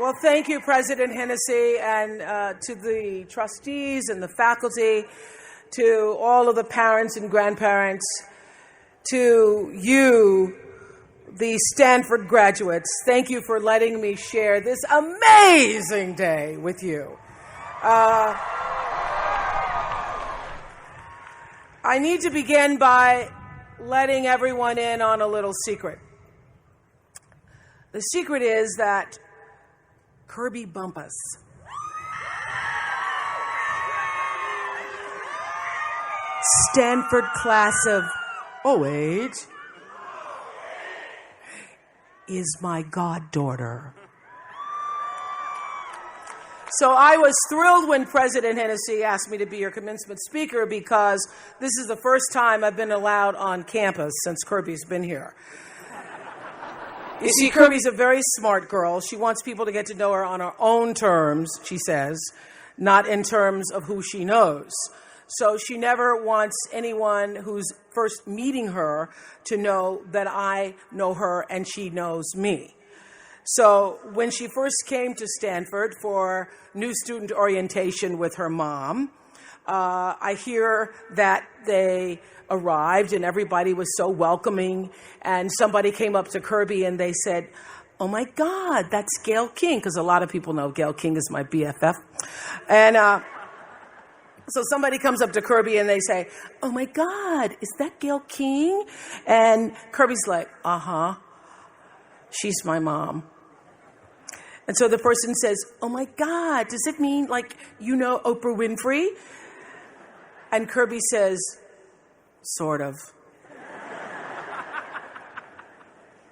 Well, thank you, President Hennessy, and to the trustees and the faculty, to all of the parents and grandparents, to you, the Stanford graduates. Thank you for letting me share this amazing day with you. I need to begin by letting everyone in on a little secret. The secret is that Kirby Bumpus Stanford class of '08 is my goddaughter. So I was thrilled when President Hennessy asked me to be your commencement speaker because this is the first time I've been allowed on campus since Kirby's been here. You see, Kirby's a very smart girl. She wants people to get to know her on her own terms, she says, not in terms of who she knows. So she never wants anyone who's first meeting her to know that I know her and she knows me. So when she first came to Stanford for new student orientation with her mom, I hear that they arrived and everybody was so welcoming, and somebody came up to Kirby and they said, "Oh my God, that's Gayle King," because a lot of people know Gayle King is my BFF. And so somebody comes up to Kirby and they say, "Oh my God, is that Gayle King?" And Kirby's like, "Uh-huh, she's my mom." And so the person says, "Oh my God, does it mean like you know Oprah Winfrey?" And Kirby says, "Sort of."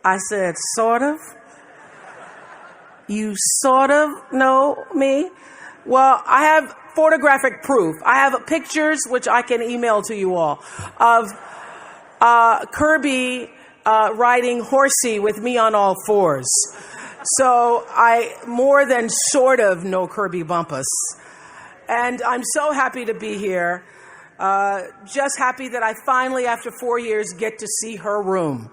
I said, "Sort of? You sort of know me?" Well, I have photographic proof. I have pictures, which I can email to you all, of Kirby riding horsey with me on all fours. So I more than sort of know Kirby Bumpus. And I'm so happy to be here. Just happy that I finally, after 4 years, get to see her room.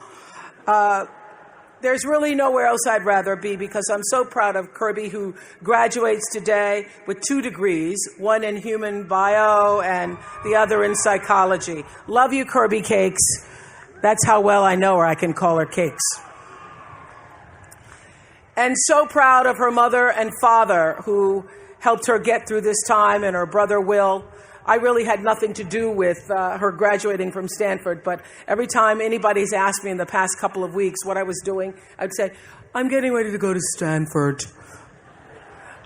There's really nowhere else I'd rather be because I'm so proud of Kirby, who graduates today with 2 degrees, one in human bio and the other in psychology. Love you, Kirby Cakes. That's how well I know her. I can call her Cakes. And so proud of her mother and father who helped her get through this time, and her brother Will. I really had nothing to do with her graduating from Stanford, but every time anybody's asked me in the past couple of weeks what I was doing, I'd say, "I'm getting ready to go to Stanford."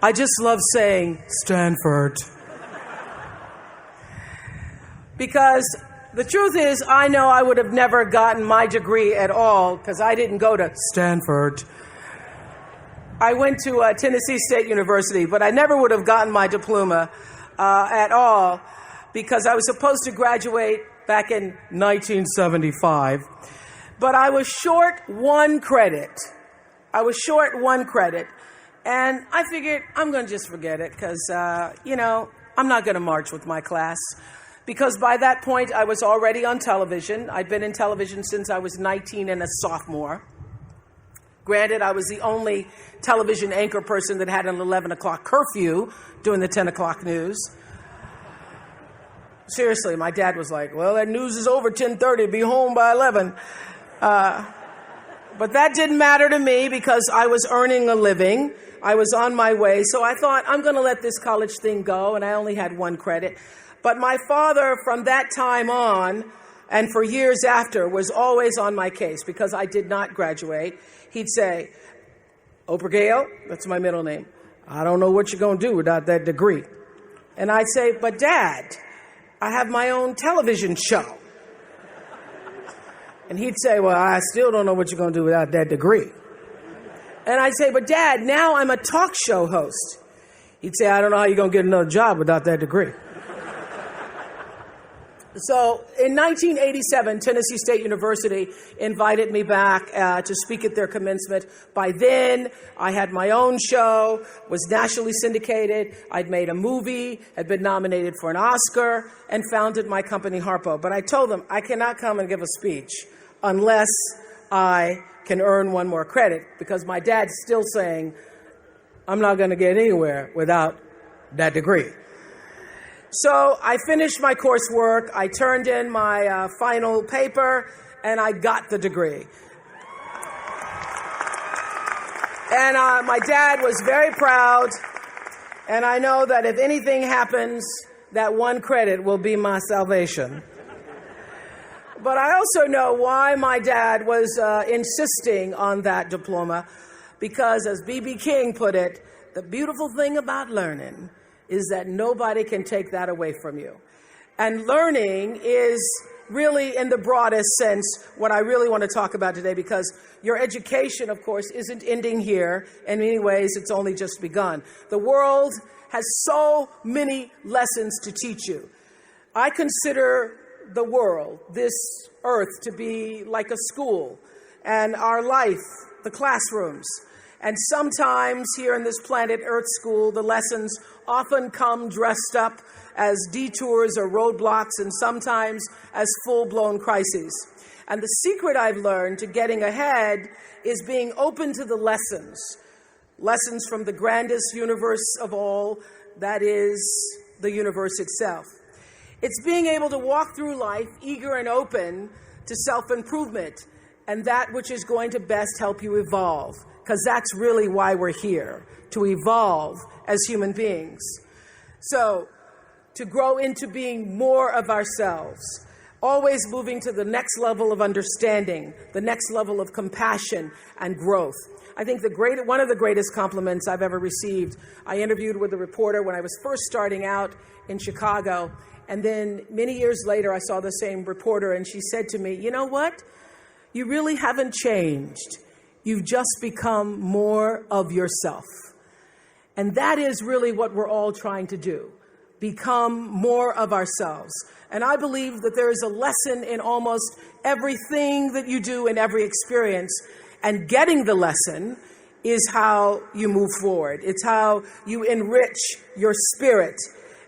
I just love saying Stanford. Because the truth is, I know I would have never gotten my degree at all because I didn't go to Stanford. I went to Tennessee State University, but I never would have gotten my diploma at all, because I was supposed to graduate back in 1975, but I was short one credit. And I figured I'm going to just forget it because, I'm not going to march with my class, because by that point I was already on television. I'd been in television since I was 19 and a sophomore. Granted, I was the only television anchor person that had an 11 o'clock curfew doing the 10 o'clock news. Seriously, my dad was like, "Well, that news is over 10:30, be home by 11. But that didn't matter to me because I was earning a living. I was on my way. So I thought, I'm going to let this college thing go, and I only had 1 credit. But my father, from that time on, and for years after, was always on my case because I did not graduate. He'd say, "Oprah Gayle," that's my middle name, "I don't know what you're going to do without that degree." And I'd say, "But Dad, I have my own television show." And he'd say, "Well, I still don't know what you're going to do without that degree." And I'd say, "But Dad, now I'm a talk show host." He'd say, "I don't know how you're going to get another job without that degree." So in 1987, Tennessee State University invited me back to speak at their commencement. By then, I had my own show, was nationally syndicated. I'd made a movie, had been nominated for an Oscar, and founded my company, Harpo. But I told them, I cannot come and give a speech unless I can earn 1 more credit, because my dad's still saying, I'm not going to get anywhere without that degree. So I finished my coursework, I turned in my final paper, and I got the degree. And my dad was very proud, and I know that if anything happens, that one credit will be my salvation. But I also know why my dad was insisting on that diploma, because as B.B. King put it, the beautiful thing about learning is that nobody can take that away from you. And learning is really, in the broadest sense, what I really want to talk about today, because your education, of course, isn't ending here. In many ways, it's only just begun. The world has so many lessons to teach you. I consider the world, this earth, to be like a school, and our life, the classrooms. And sometimes here in this planet Earth school, the lessons often come dressed up as detours or roadblocks, and sometimes as full-blown crises. And the secret I've learned to getting ahead is being open to the lessons from the grandest universe of all, that is the universe itself. It's being able to walk through life eager and open to self-improvement and that which is going to best help you evolve, because that's really why we're here, to evolve as human beings. So, to grow into being more of ourselves, always moving to the next level of understanding, the next level of compassion and growth. I think one of the greatest compliments I've ever received, I interviewed with a reporter when I was first starting out in Chicago, and then many years later I saw the same reporter, and she said to me, "You know what? You really haven't changed. You've just become more of yourself." And that is really what we're all trying to do, become more of ourselves. And I believe that there is a lesson in almost everything that you do in every experience. And getting the lesson is how you move forward. It's how you enrich your spirit.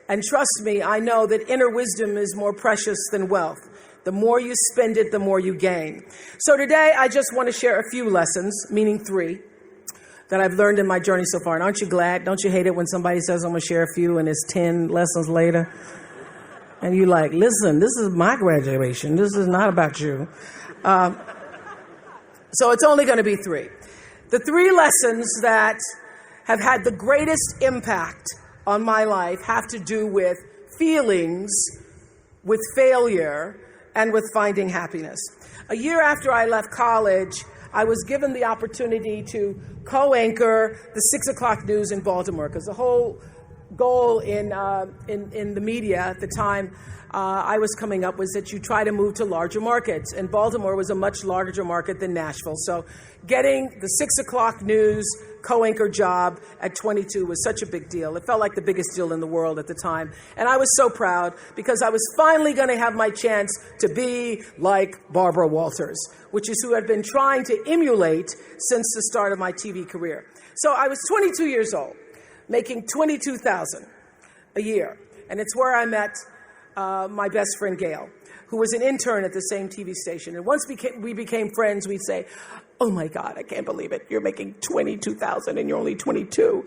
And trust me, I know that inner wisdom is more precious than wealth. The more you spend it, the more you gain. So today, I just want to share a few lessons, meaning 3, that I've learned in my journey so far. And aren't you glad? Don't you hate it when somebody says, "I'm going to share a few," and it's 10 lessons later? And you're like, "Listen, this is my graduation. This is not about you." So it's only going to be 3. The 3 lessons that have had the greatest impact on my life have to do with feelings, with failure, and with finding happiness. A year after I left college, I was given the opportunity to co-anchor the 6 o'clock news in Baltimore, because the whole goal in the media at the time I was coming up was that you try to move to larger markets, and Baltimore was a much larger market than Nashville. So getting the 6 o'clock news co-anchor job at 22 was such a big deal. It felt like the biggest deal in the world at the time. And I was so proud, because I was finally going to have my chance to be like Barbara Walters, which is who I've been trying to emulate since the start of my TV career. So I was 22 years old, making $22,000 a year. And it's where I met my best friend, Gail, who was an intern at the same TV station. And once we became friends, we'd say, "Oh my God, I can't believe it. You're making $22,000 and you're only 22.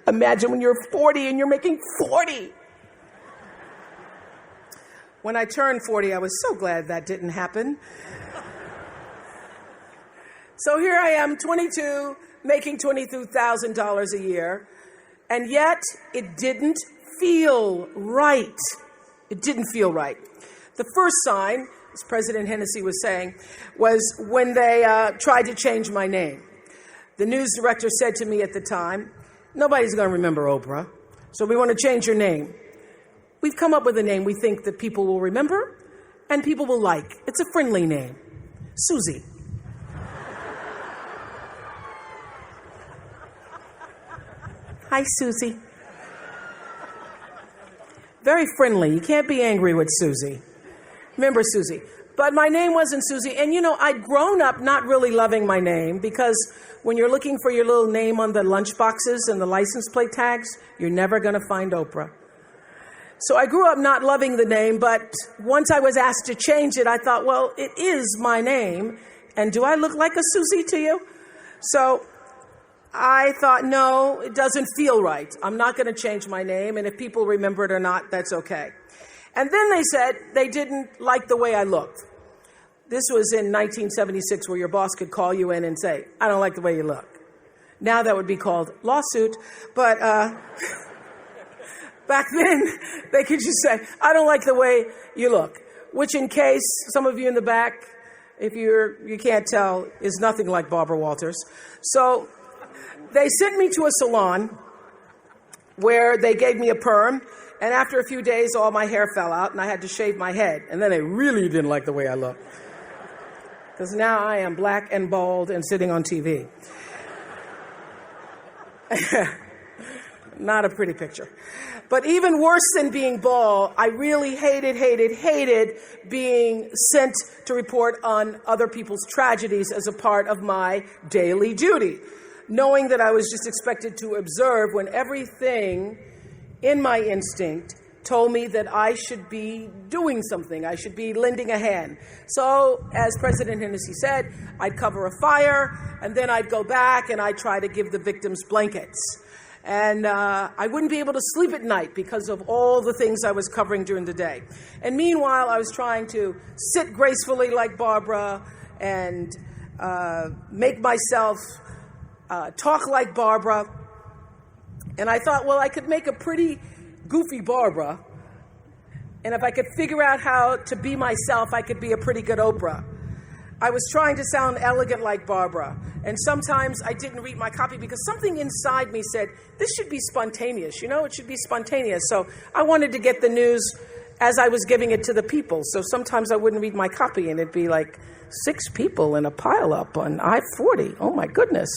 Imagine when you're 40 and you're making 40. When I turned 40, I was so glad that didn't happen. So here I am, 22, making $22,000 a year. And yet it didn't feel right. It didn't feel right. The first sign, as President Hennessy was saying, was when they tried to change my name. The news director said to me at the time, "Nobody's going to remember Oprah, so we want to change your name. We've come up with a name we think that people will remember and people will like. It's a friendly name. Susie." Hi, Susie. Very friendly. You can't be angry with Susie. Remember Susie. But my name wasn't Susie. And, I'd grown up not really loving my name, because when you're looking for your little name on the lunch boxes and the license plate tags, you're never going to find Oprah. So I grew up not loving the name, but once I was asked to change it, I thought, well, it is my name. And do I look like a Susie to you? So I thought, no, it doesn't feel right. I'm not going to change my name, and if people remember it or not, that's okay. And then they said they didn't like the way I looked. This was in 1976, where your boss could call you in and say, I don't like the way you look. Now that would be called lawsuit, but back then they could just say, I don't like the way you look, which, in case some of you in the back, if you can't tell, is nothing like Barbara Walters. So they sent me to a salon where they gave me a perm, and after a few days, all my hair fell out, and I had to shave my head. And then they really didn't like the way I looked, because now I am black and bald and sitting on TV. Not a pretty picture. But even worse than being bald, I really hated being sent to report on other people's tragedies as a part of my daily duty, knowing that I was just expected to observe when everything in my instinct told me that I should be doing something. I should be lending a hand. So, as President Hennessy said, I'd cover a fire, and then I'd go back and I'd try to give the victims blankets. And I wouldn't be able to sleep at night because of all the things I was covering during the day. And meanwhile, I was trying to sit gracefully like Barbara and make myself talk like Barbara. And I thought, well, I could make a pretty goofy Barbara. And if I could figure out how to be myself, I could be a pretty good Oprah. I was trying to sound elegant like Barbara. And sometimes I didn't read my copy because something inside me said, this should be spontaneous. It should be spontaneous. So I wanted to get the news as I was giving it to the people. So sometimes I wouldn't read my copy and it'd be like 6 people in a pileup on I-40. Oh my goodness.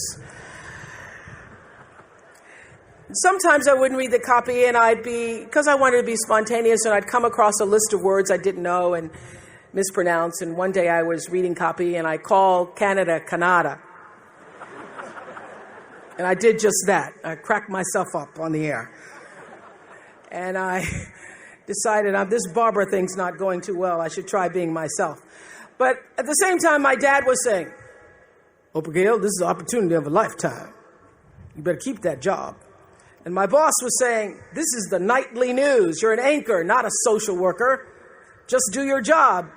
Sometimes I wouldn't read the copy and because I wanted to be spontaneous, and I'd come across a list of words I didn't know and mispronounce. And one day I was reading copy and I called Canada, Canada. And I did just that. I cracked myself up on the air. And I decided this Barbara thing's not going too well. I should try being myself. But at the same time, my dad was saying, Oprah Gail, this is the opportunity of a lifetime. You better keep that job. And my boss was saying, this is the nightly news. You're an anchor, not a social worker. Just do your job.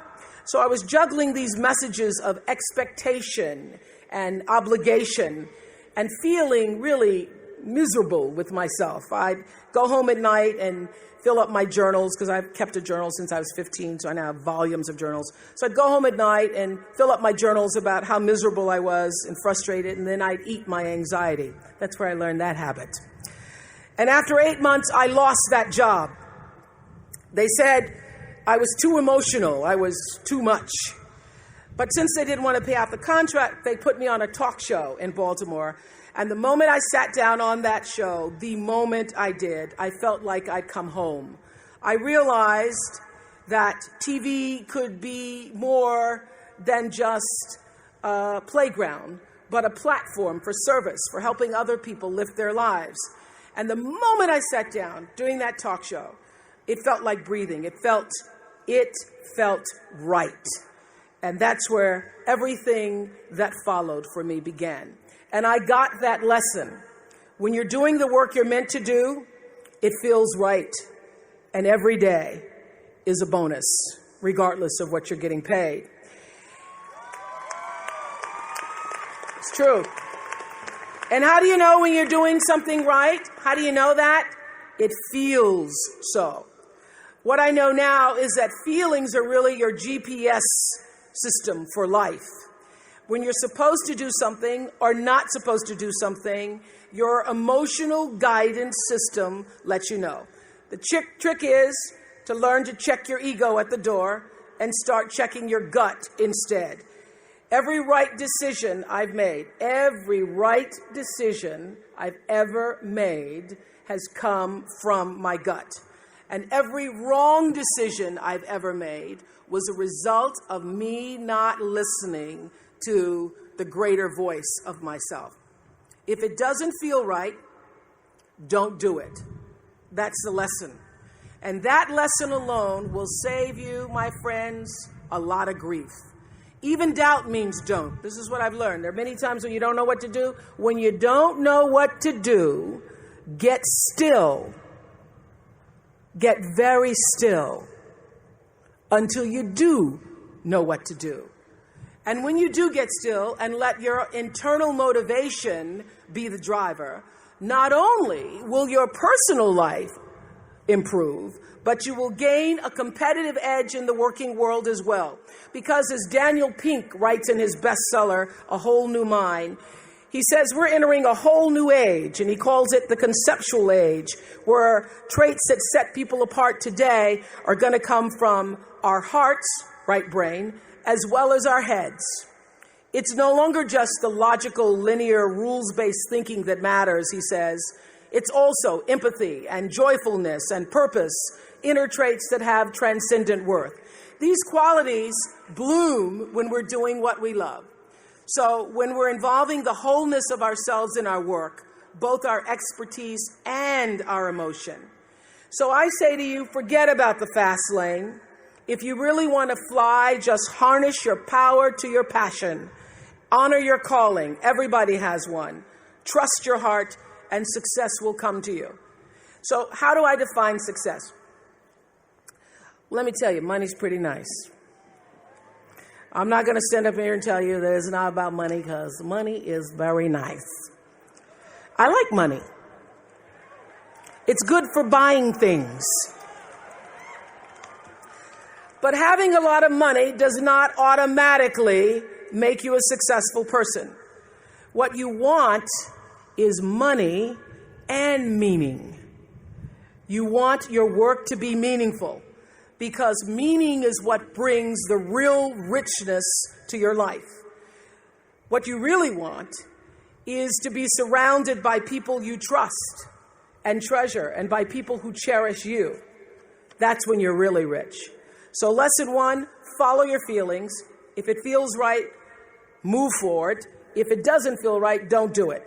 So I was juggling these messages of expectation and obligation and feeling really miserable with myself. I'd go home at night and fill up my journals, because I've kept a journal since I was 15, so I now have volumes of journals. So I'd go home at night and fill up my journals about how miserable I was and frustrated, and then I'd eat my anxiety. That's where I learned that habit. And after 8 months, I lost that job. They said I was too emotional. I was too much. But since they didn't want to pay out the contract, they put me on a talk show in Baltimore. And the moment I sat down on that show, the moment I did, I felt like I'd come home. I realized that TV could be more than just a playground, but a platform for service, for helping other people live their lives. And the moment I sat down doing that talk show, it felt like breathing. It felt right. And that's where everything that followed for me began. And I got that lesson. When you're doing the work you're meant to do, it feels right. And every day is a bonus, regardless of what you're getting paid. It's true. And how do you know when you're doing something right? How do you know that? It feels so. What I know now is that feelings are really your GPS system for life. When you're supposed to do something or not supposed to do something, your emotional guidance system lets you know. The trick is to learn to check your ego at the door and start checking your gut instead. Every right decision I've made, every right decision I've ever made has come from my gut. And every wrong decision I've ever made was a result of me not listening to the greater voice of myself. If it doesn't feel right, don't do it. That's the lesson. And that lesson alone will save you, my friends, a lot of grief. Even doubt means don't. This is what I've learned. There are many times when you don't know what to do. When you don't know what to do, get still. Get very still until you do know what to do. And when you do get still and let your internal motivation be the driver, not only will your personal life improve, but you will gain a competitive edge in the working world as well. Because as Daniel Pink writes in his bestseller, A Whole New Mind, he says we're entering a whole new age, and he calls it the conceptual age, where traits that set people apart today are going to come from our hearts, right brain, as well as our heads. It's no longer just the logical, linear, rules-based thinking that matters, he says. It's also empathy and joyfulness and purpose, inner traits that have transcendent worth. These qualities bloom when we're doing what we love. So when we're involving the wholeness of ourselves in our work, both our expertise and our emotion. So I say to you, forget about the fast lane. If you really want to fly, just harness your power to your passion. Honor your calling. Everybody has one. Trust your heart, and success will come to you. So how do I define success? Let me tell you, money's pretty nice. I'm not going to stand up here and tell you that it's not about money, because money is very nice. I like money. It's good for buying things. But having a lot of money does not automatically make you a successful person. What you want is money and meaning. You want your work to be meaningful, because meaning is what brings the real richness to your life. What you really want is to be surrounded by people you trust and treasure, and by people who cherish you. That's when you're really rich. So lesson 1, follow your feelings. If it feels right, move forward. If it doesn't feel right, don't do it.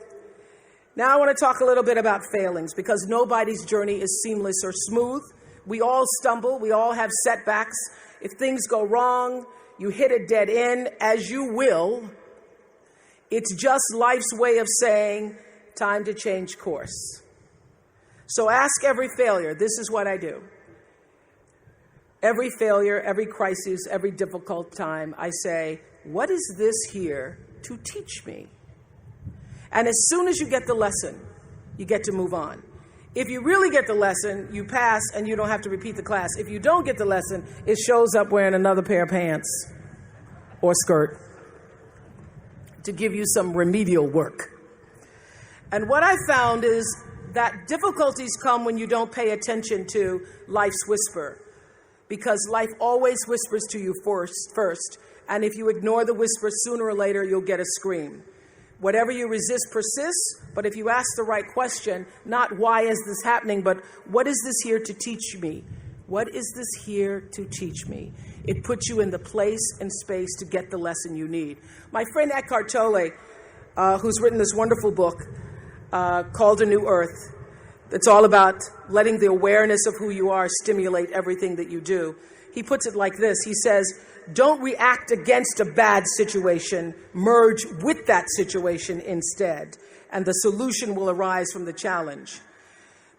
Now I want to talk a little bit about failings, because nobody's journey is seamless or smooth. We all stumble. We all have setbacks. If things go wrong, you hit a dead end, as you will. It's just life's way of saying, time to change course. So ask every failure. This is what I do. Every failure, every crisis, every difficult time, I say, what is this here to teach me? And as soon as you get the lesson, you get to move on. If you really get the lesson, you pass and you don't have to repeat the class. If you don't get the lesson, it shows up wearing another pair of pants or skirt to give you some remedial work. And what I found is that difficulties come when you don't pay attention to life's whisper, because life always whispers to you first. And if you ignore the whisper, sooner or later, you'll get a scream. Whatever you resist persists, but if you ask the right question, not why is this happening, but what is this here to teach me? What is this here to teach me? It puts you in the place and space to get the lesson you need. My friend Eckhart Tolle, who's written this wonderful book called A New Earth, it's all about letting the awareness of who you are stimulate everything that you do. He puts it like this. He says, don't react against a bad situation, merge with that situation instead, and the solution will arise from the challenge.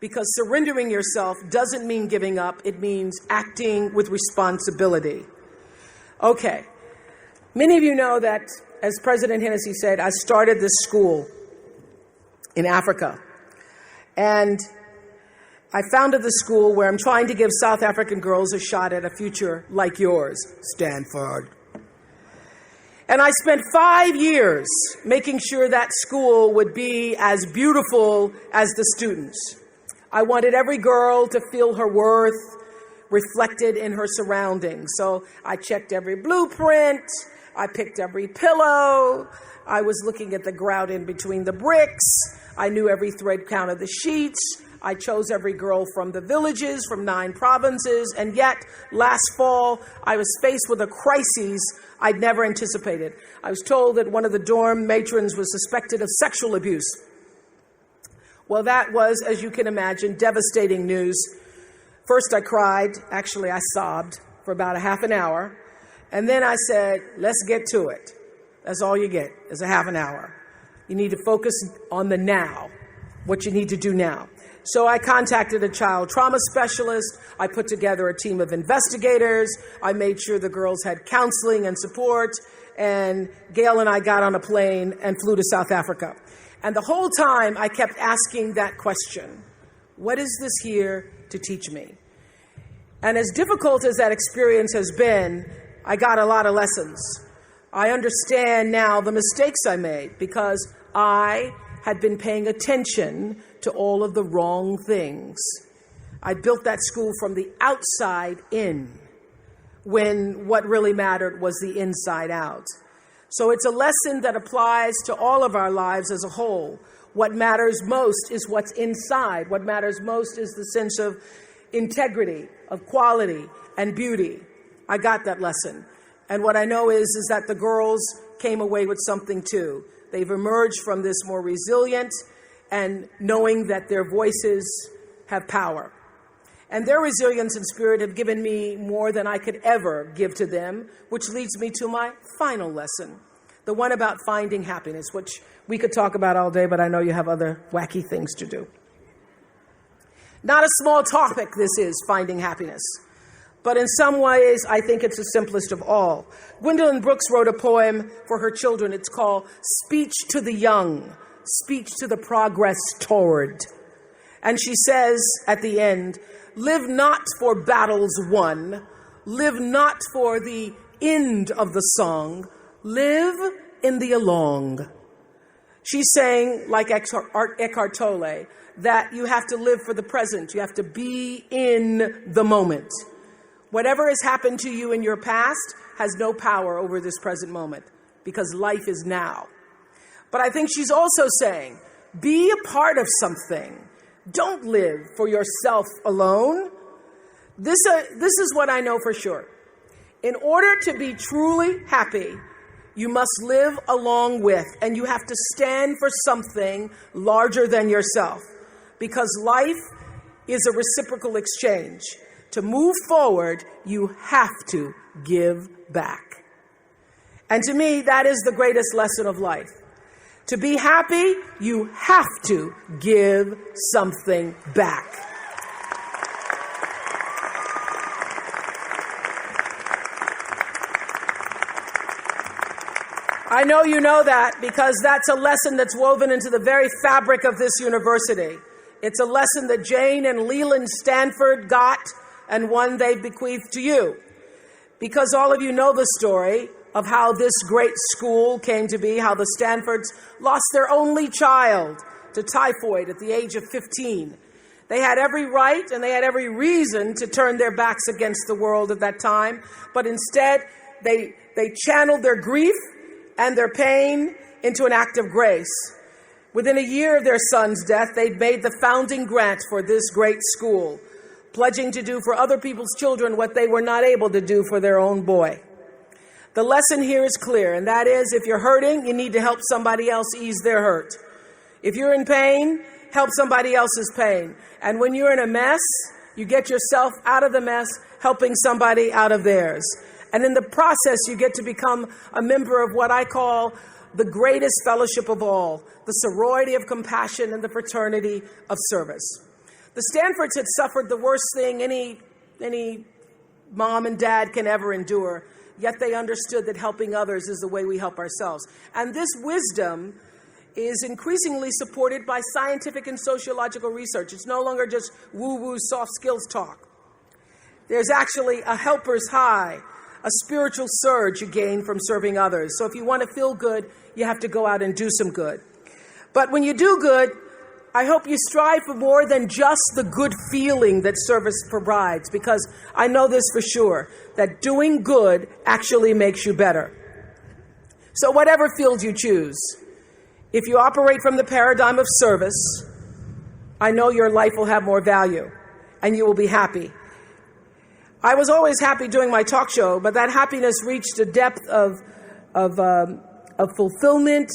Because surrendering yourself doesn't mean giving up, it means acting with responsibility. Okay, many of you know that, as President Hennessy said, I started this school in Africa. And I founded the school where I'm trying to give South African girls a shot at a future like yours, Stanford. And I spent 5 years making sure that school would be as beautiful as the students. I wanted every girl to feel her worth reflected in her surroundings. So I checked every blueprint. I picked every pillow. I was looking at the grout in between the bricks. I knew every thread count of the sheets. I chose every girl from the villages, from 9 provinces, and yet, last fall, I was faced with a crisis I'd never anticipated. I was told that one of the dorm matrons was suspected of sexual abuse. Well, that was, as you can imagine, devastating news. First, I cried. Actually, I sobbed for about a half an hour. And then I said, let's get to it. That's all you get, is a half an hour. You need to focus on the now, what you need to do now. So I contacted a child trauma specialist. I put together a team of investigators. I made sure the girls had counseling and support. And Gail and I got on a plane and flew to South Africa. And the whole time I kept asking that question, what is this here to teach me? And as difficult as that experience has been, I got a lot of lessons. I understand now the mistakes I made because I had been paying attention to all of the wrong things. I built that school from the outside in, when what really mattered was the inside out. So it's a lesson that applies to all of our lives as a whole. What matters most is what's inside. What matters most is the sense of integrity, of quality, and beauty. I got that lesson. And what I know is that the girls came away with something too. They've emerged from this more resilient and knowing that their voices have power. And their resilience and spirit have given me more than I could ever give to them, which leads me to my final lesson, the one about finding happiness, which we could talk about all day, but I know you have other wacky things to do. Not a small topic, this is, finding happiness. But in some ways, I think it's the simplest of all. Gwendolyn Brooks wrote a poem for her children. It's called Speech to the Young, Speech to the Progress Toward. And she says at the end, live not for battles won, live not for the end of the song, live in the along. She's saying, like Eckhart Tolle, that you have to live for the present. You have to be in the moment. Whatever has happened to you in your past has no power over this present moment because life is now. But I think she's also saying, be a part of something. Don't live for yourself alone. This is what I know for sure. In order to be truly happy, you must live along with, and you have to stand for something larger than yourself, because life is a reciprocal exchange. To move forward, you have to give back. And to me, that is the greatest lesson of life. To be happy, you have to give something back. I know you know that because that's a lesson that's woven into the very fabric of this university. It's a lesson that Jane and Leland Stanford got and one they bequeathed to you. Because all of you know the story of how this great school came to be, how the Stanfords lost their only child to typhoid at the age of 15. They had every right and they had every reason to turn their backs against the world at that time, but instead they channeled their grief and their pain into an act of grace. Within a year of their son's death, they'd made the founding grant for this great school, pledging to do for other people's children what they were not able to do for their own boy. The lesson here is clear, and that is, if you're hurting, you need to help somebody else ease their hurt. If you're in pain, help somebody else's pain. And when you're in a mess, you get yourself out of the mess, helping somebody out of theirs. And in the process, you get to become a member of what I call the greatest fellowship of all, the sorority of compassion and the fraternity of service. The Stanfords had suffered the worst thing any mom and dad can ever endure, yet they understood that helping others is the way we help ourselves. And this wisdom is increasingly supported by scientific and sociological research. It's no longer just woo-woo soft skills talk. There's actually a helper's high, a spiritual surge you gain from serving others. So if you want to feel good, you have to go out and do some good. But when you do good, I hope you strive for more than just the good feeling that service provides, because I know this for sure, that doing good actually makes you better. So whatever field you choose, if you operate from the paradigm of service, I know your life will have more value and you will be happy. I was always happy doing my talk show, but that happiness reached a depth of fulfillment,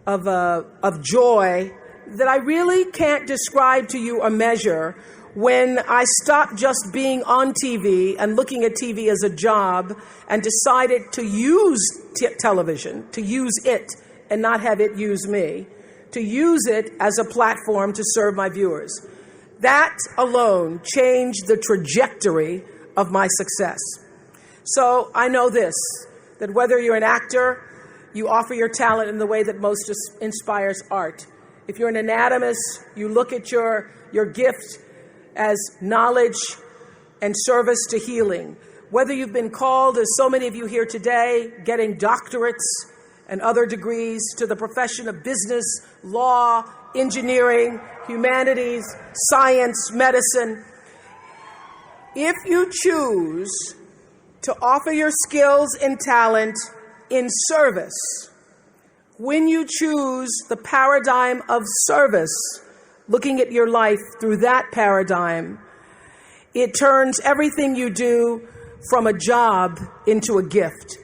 of joy that I really can't describe to you or measure when I stopped just being on TV and looking at TV as a job and decided to use television, to use it and not have it use me, to use it as a platform to serve my viewers. That alone changed the trajectory of my success. So I know this, that whether you're an actor, you offer your talent in the way that most inspires art. If you're an anatomist, you look at your gift as knowledge and service to healing. Whether you've been called, as so many of you here today, getting doctorates and other degrees, to the profession of business, law, engineering, humanities, science, medicine, if you choose to offer your skills and talent in service, when you choose the paradigm of service, looking at your life through that paradigm, it turns everything you do from a job into a gift.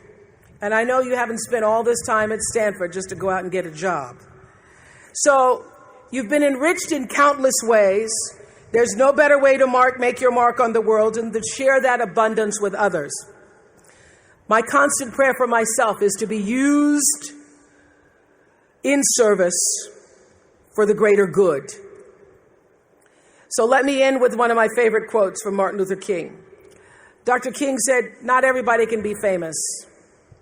And I know you haven't spent all this time at Stanford just to go out and get a job. So you've been enriched in countless ways. There's no better way to make your mark on the world than to share that abundance with others. My constant prayer for myself is to be used in service for the greater good. So let me end with one of my favorite quotes from Martin Luther King. Dr. King said, "Not everybody can be famous."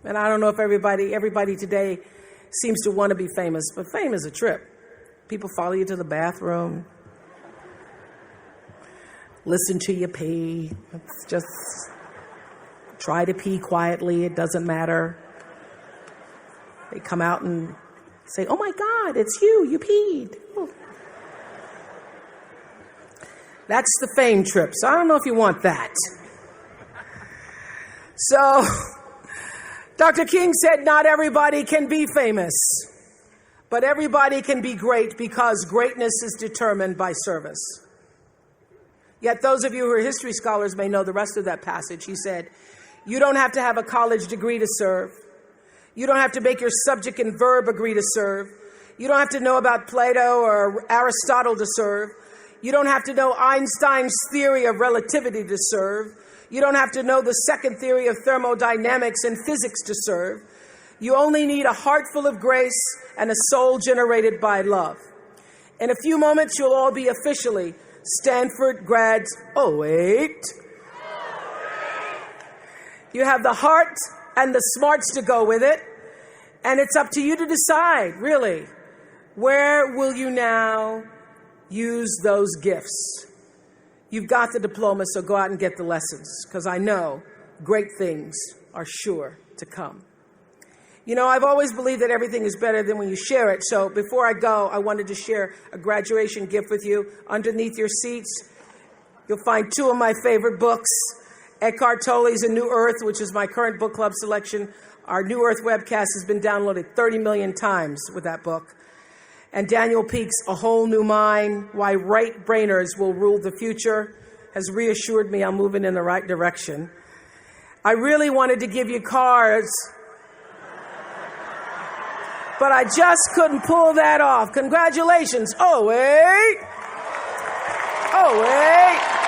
And I don't know if everybody today seems to want to be famous, but fame is a trip. People follow you to the bathroom, listen to you pee. It's just try to pee quietly. It doesn't matter. They come out and say, "Oh my God, it's you peed." Oh. That's the fame trip. So I don't know if you want that. So Dr. King said, not everybody can be famous, but everybody can be great because greatness is determined by service. Yet those of you who are history scholars may know the rest of that passage. He said, you don't have to have a college degree to serve. You don't have to make your subject and verb agree to serve. You don't have to know about Plato or Aristotle to serve. You don't have to know Einstein's theory of relativity to serve. You don't have to know the second theory of thermodynamics and physics to serve. You only need a heart full of grace and a soul generated by love. In a few moments, you'll all be officially Stanford grads. Oh, wait. You have the heart and the smarts to go with it. And it's up to you to decide, really, where will you now use those gifts? You've got the diploma, so go out and get the lessons, because I know great things are sure to come. You know, I've always believed that everything is better than when you share it. So before I go, I wanted to share a graduation gift with you. Underneath your seats, you'll find two of my favorite books. Eckhart Tolle's A New Earth, which is my current book club selection. Our New Earth webcast has been downloaded 30 million times with that book. And Daniel Peek's A Whole New Mind, Why Right-Brainers Will Rule the Future, has reassured me I'm moving in the right direction. I really wanted to give you cards, but I just couldn't pull that off. Congratulations. Oh, wait. Oh, wait.